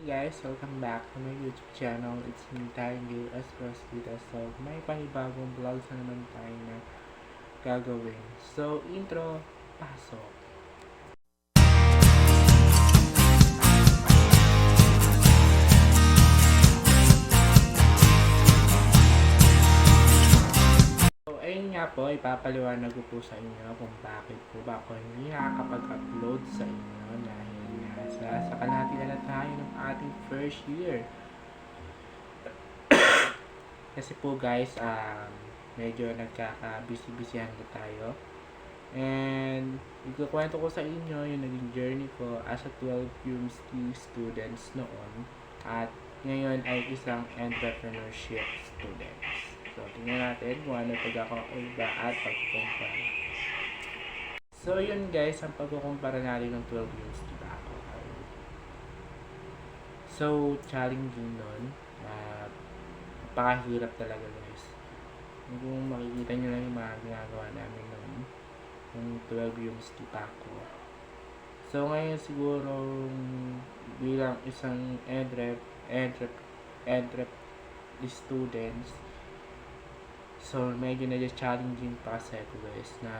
guys, welcome back to my YouTube channel. It's me, Tayo as Rosita. So, may panibagong vlogs na naman tayo na gagawin. So, intro, pasok. So, ayun nga po, ipapaliwanag ko po sa inyo kung bakit po ba ako hindi nakakapag-upload sa inyo dahil sa kalahati na tayo ng ating first year. Kasi po guys, medyo nagkaka-busy-busyhan na tayo. And ikukwento ko sa inyo yung naging journey ko as a 12 UMSC students noon. At ngayon ay isang entrepreneurship students. So, tingnan natin kung ano pagkakaiba at pagkukumpara. So, yun guys, ang pagkukumpara natin ng 12 UMSC ba ako. So, challenging nun. Napakahirap talaga guys. Kung makikita nyo lang yung mga ginagawa namin noon, yung 12 UMSC pa ako. So, ngayon siguro bilang isang entrep students, so medyo challenging pa kasi ako guys, na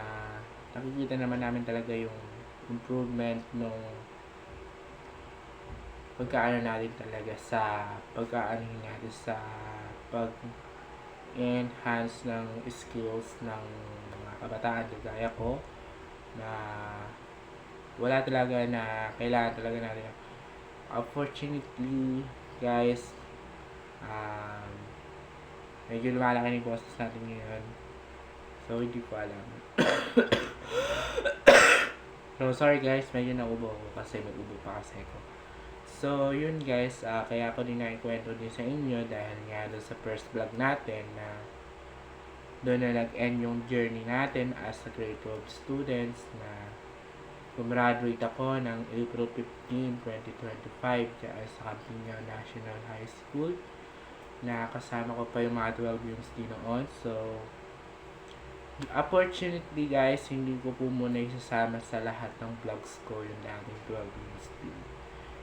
nakikita naman namin talaga yung improvement nung pagkaano natin talaga sa pagkaano natin sa pag-enhance ng skills ng mga kabataan gaya ko, na wala talaga na kailangan talaga natin. Unfortunately guys, medyo lumalaki na yung boses natin ngayon, so hindi ko alam. So sorry guys, medyo naubo ako kasi may ubo pa kasi ako. So yun guys, kaya ako din naikwento din sa inyo dahil nga doon sa first vlog natin na doon na nag-end yung journey natin as a grade 12 students, na gumraduate ako ng April 15, 2025 dyan sa Campiña National High School, na kasama ko pa yung mga 12 UMSC noon. So unfortunately guys, hindi ko po muna isasama sa lahat ng vlogs ko yung dating 12 UMSC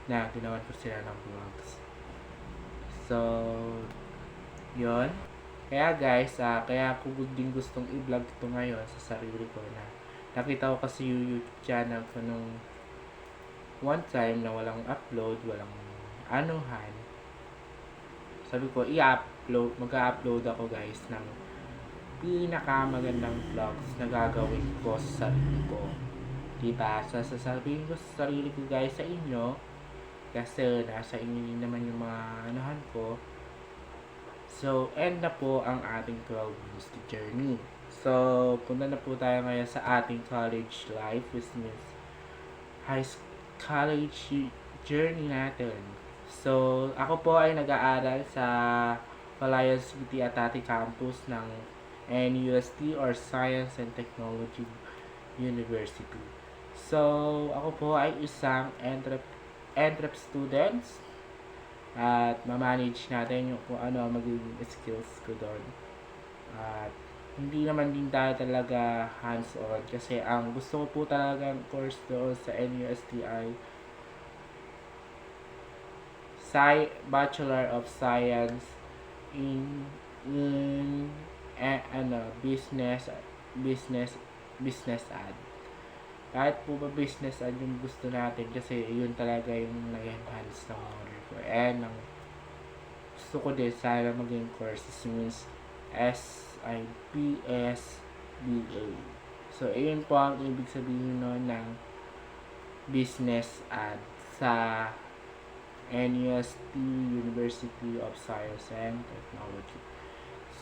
na ginawan ko sila ng vlogs. So yun. Kaya guys, kaya ko din gustong i-vlog ito ngayon sa sarili ko, na nakita ko kasi yung YouTube channel ko nung one time na walang upload, walang anuhan. Sabi ko, mag-upload ako guys ng pinakamagandang vlogs na gagawin ko sa sarili ko. Diba? Sasabihin ko sa sarili ko guys sa inyo, kasi nasa inyo naman yung mga anuhan ko. So, end na po ang ating 12 months journey. So, punta na po tayo ngayon sa ating college life, which means college journey natin. So, ako po ay nag-aaral sa Palayan City Atati Campus ng NUST or Science and Technology University. So, ako po ay isang entrep students, at ma-manage natin yung kung ano magiging skills ko doon. At hindi naman din tayo talaga hands-on kasi ang gusto ko po talagang course doon sa NUSTI Bachelor of Science in business ad. Kahit po ba business ad yung gusto natin, kasi yun talaga yung nag-enhance ng order ko. And ang gusto ko din sana maging courses means SIPSBA. So, ayun po ang ibig sabihin nun ng business ad sa NUST University of Science and Technology.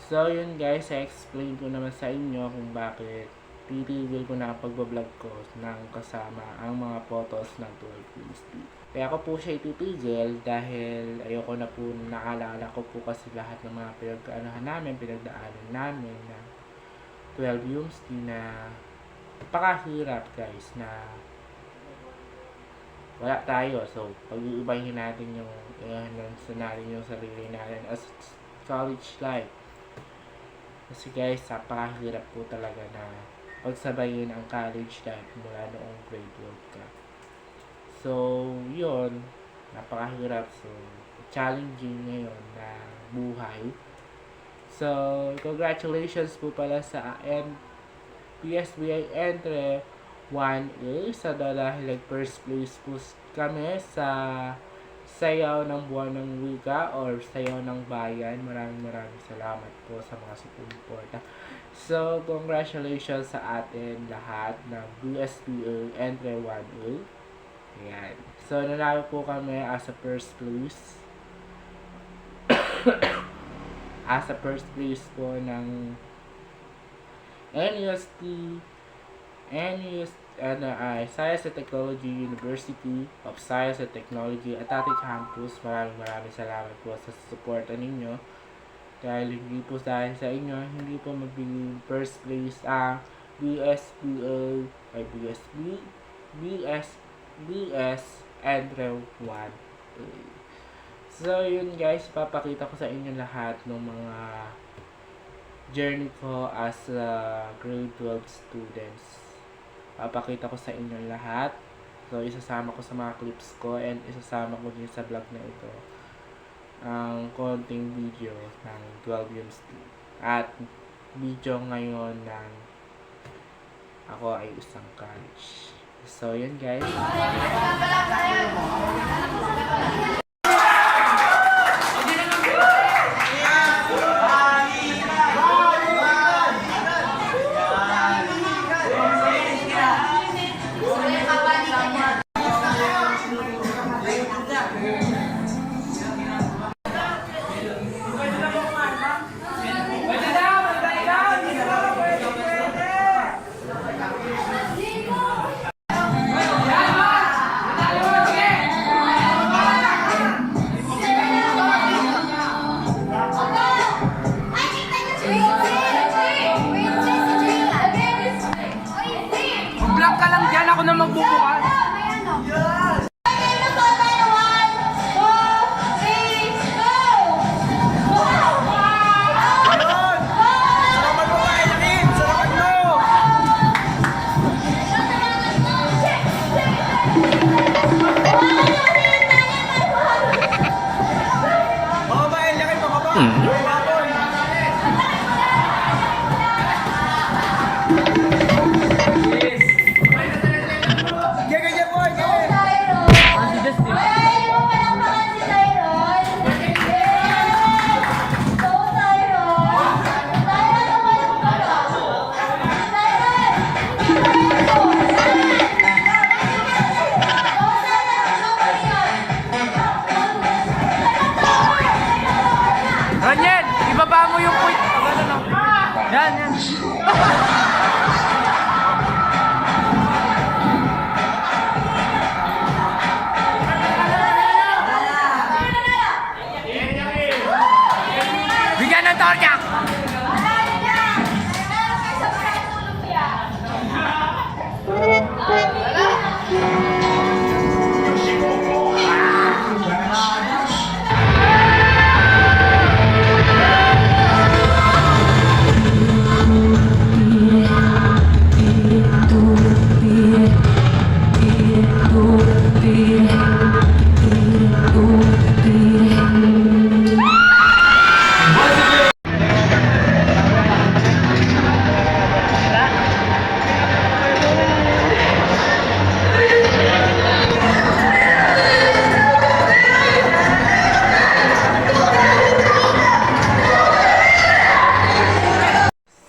So, yun guys, I-explain ko naman sa inyo kung bakit titigil ko na pagbablog ko ng kasama ang mga photos ng 12 UMSC. Kaya ako po siya ititigil dahil ayoko na po, naalala ko po kasi lahat ng mga pinagdaanan namin na 12 UMSC, na napakahirap guys, na wala tayo. So, pag-iibahin natin yung natin yung sarili natin as college life. Kasi guys, napakahirap po talaga na pagsabayin ang college life mula noong grade 12 ka. So, yun. napakahirap. So, challenging ngayon na buhay. So, congratulations po pala sa PSBI Entre 1A sa dahil first place po kami sa sayaw ng buwan ng wika or sayaw ng bayan. Maraming salamat po sa mga sumuporta. So, congratulations sa atin lahat ng BSBA Entre 1A. Ayan. So, nanalo po kami as a first place. As a first place po ng Science and Technology University of Science and Technology at ating campus. Maraming salamat po sa suporta ninyo. Dahil hindi po dahil sa inyo, hindi po magbigay first place ang BSBA ay BS Entre 1. So yun guys, papakita ko sa inyo lahat ng mga journey ko as a grade 12 students. Papakita ko sa inyo lahat. So isasama ko sa mga clips ko and isasama ko din sa vlog na ito ang konting video ng 12 University at video ngayon ng ako ay isang college. So yun guys. Vlog ka lang dyan, ako na magbubukas. Raniel, ibaba mo yung point. Yan. Bigyan ng torta!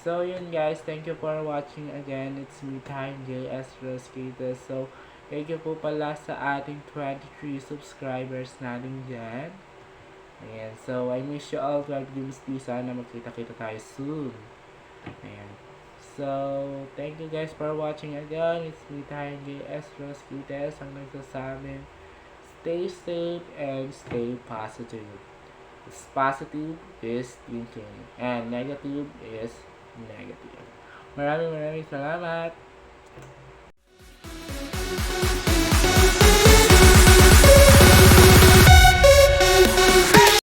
So yun guys, thank you for watching again. It's me time JS Rosquita. So thank you po pala sa ating 23 subscribers natin dyan. Ayan, so I miss you all 12 University. Sana magkita-kita tayo soon. Ayan. So thank you guys for watching again. It's me time JS Rosquita. Ang nagsasabi, stay safe and stay positive. It's positive is thinking and negative is negative. Maraming salamat.